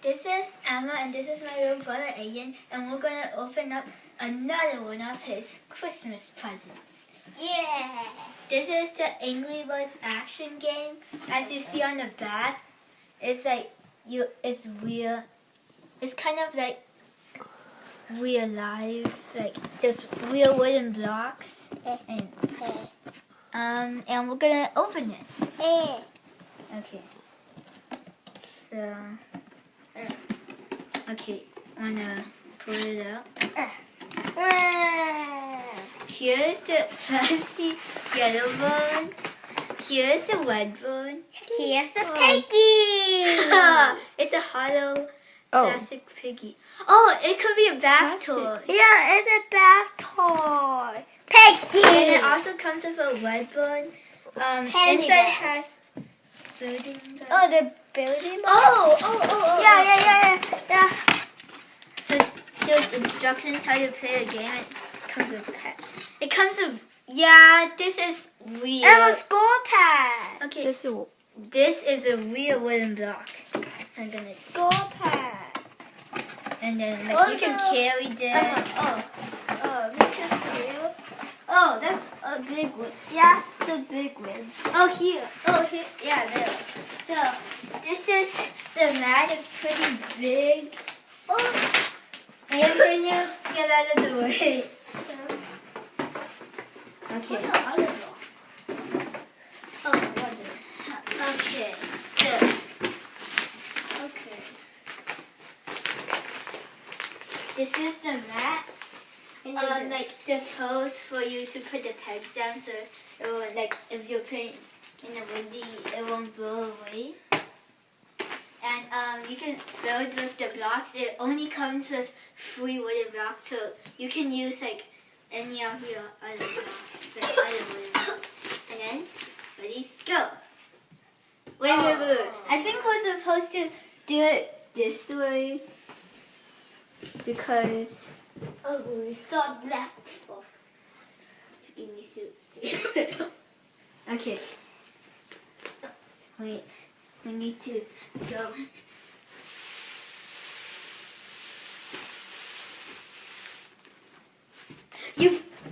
This is Emma and this is my little brother Aiden, and we're gonna open up another one of his Christmas presents. Yeah! This is the Angry Birds action game. As you see on the back, it's like it's real. It's kind of like real life. Like there's real wooden blocks, and we're gonna open it. Okay. So, okay, I'm gonna pull it out. Here's the plastic yellow one. Here's the red one. Here's the piggy! It's a hollow plastic piggy. Oh, it could be a bath toy. Yeah, it's a bath toy. Piggy! And it also comes with a red one. Inside has building blocks. Oh, the building blocks? Oh. Yeah. So there's instructions how to play the game. It comes with pets. It comes with, this is real. And a score pad. Okay, this is a real wooden block. So I'm gonna score pad. And then you can carry this. Oh, that's a big one. Yeah, the big one. Oh, here. Yeah, there. So this is, the mat is pretty big. Oh, and can you get out of the way? Okay. Okay. So. Okay. This is the mat. There's holes for you to put the pegs down, so it won't, if you're playing in the windy, it won't blow away. And you can build with the blocks. It only comes with 3 wooden blocks, so you can use any of your other blocks, other wooden blocks. And then, ready, go. Wait. I think we're supposed to do it this way because we start left. give me soup. Okay. Wait. We need to go.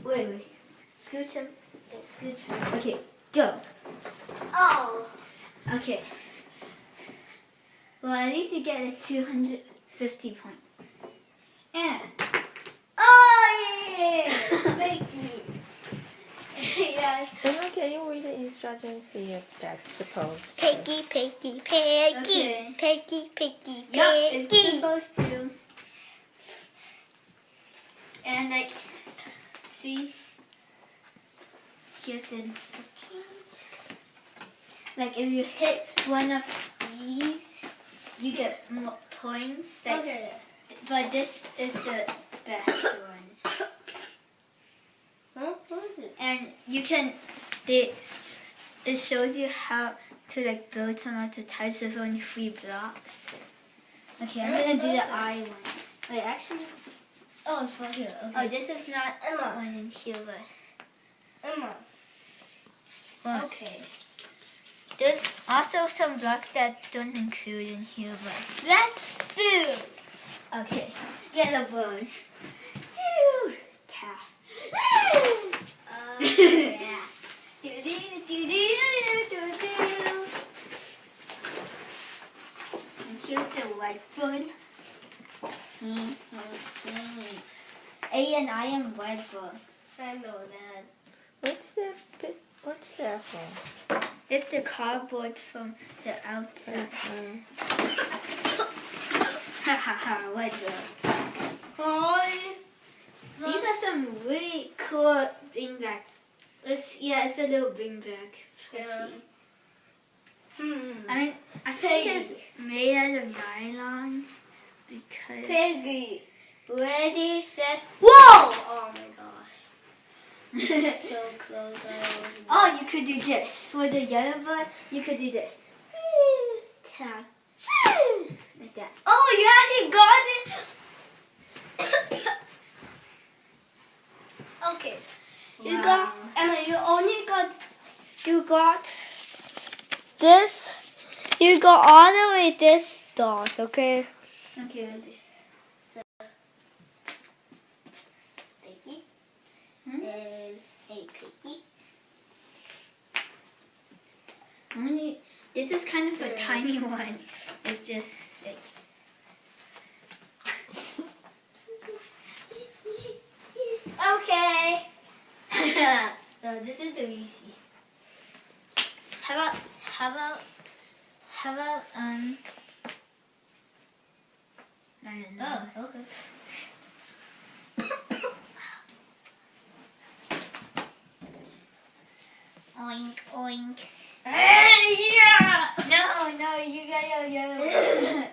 Wait. Scooch him. Okay, go. Oh. Okay. Well, at least you get a 250 point. And. Oh, yeah. Thank you. Yes. Emma, can you read the instructions, see if that's supposed to? Piggy. Okay. Piggy. Yep, it's supposed to. And see, here's the instructions. If you hit one of these, you get more points. Okay. But this is the best one. Huh? What is it? And you can, it shows you how to build some of the types with only 3 blocks. Okay, I'm gonna do the eye one. Wait, actually. Oh, it's right here. Okay. Oh, this is not Emma. one in here, but. Emma. Well, Okay. there's also some blocks that don't include in here, but. Let's do. Okay, yellow bone. Choo! Tap. Yeah. And here's the white bone. A and I am white bone. I know that. What's that for? It's the cardboard from the outside. Ha ha ha, white bone. These are some really cool beanbags. It's a little beanbag. Yeah. I think it's made out of nylon because. Piggy. Ready, set, whoa! Oh my gosh. So close. Oh, you could do this. For the yellow bird, you could do this. Tap. Like that. Oh, you actually got it? Okay. You Wow. got, Emma, you got this. You got all the way this dots, okay? Okay. So, Piggy. Hmm? And hey, Piggy. Only this is kind of a tiny one. It's just like. Okay. No, this is too easy. How about I don't know. Oh, okay. Oink oink. Yeah. No, you got your yellow one.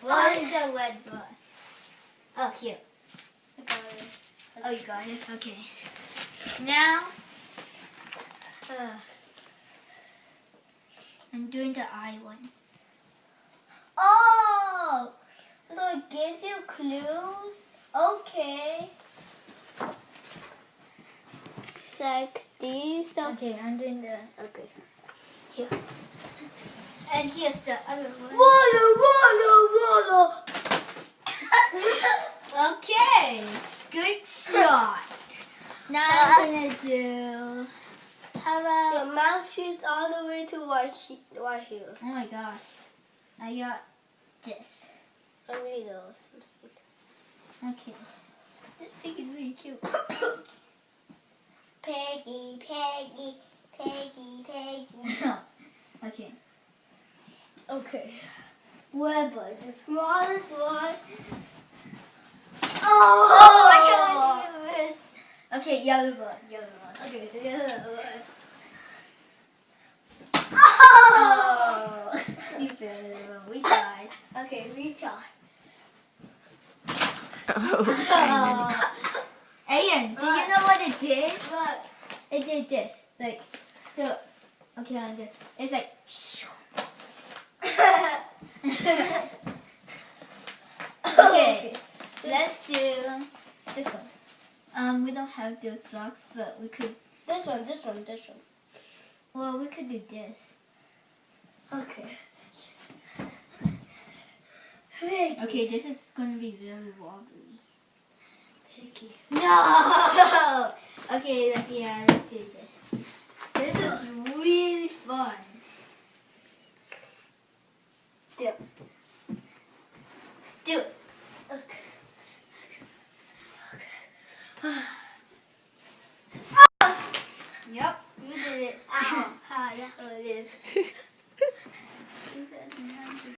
What is the red one? Oh, here. I got it. Oh, you got it? Okay. Now, I'm doing the eye one. Oh, so it gives you clues? Okay. Like these. Okay, I'm doing the Okay. here. And here's the other one. Water. Okay, good shot. Now I'm gonna do. How about? Your mouth shoots all the way to right here. Oh my gosh, I got this. I really know. Okay, this pig is really cute. Peggy. Okay. Okay. Where but the smallest one? Oh, I can't do this. Okay, yellow one. Okay, the other one. Oh, you failed. We tried. Okay, retry. Oh, Ayan, do you know what it did? Look. It did this. Like, it's like, okay, let's do this one. We don't have those blocks, but we could, This one. well, we could do this. Okay. Okay, this is going to be very wobbly. Piggy. No! Okay, yeah, let's do this. This is really fun. Do it. Okay. Yep, you did it. Ow. Ah, yeah, it is.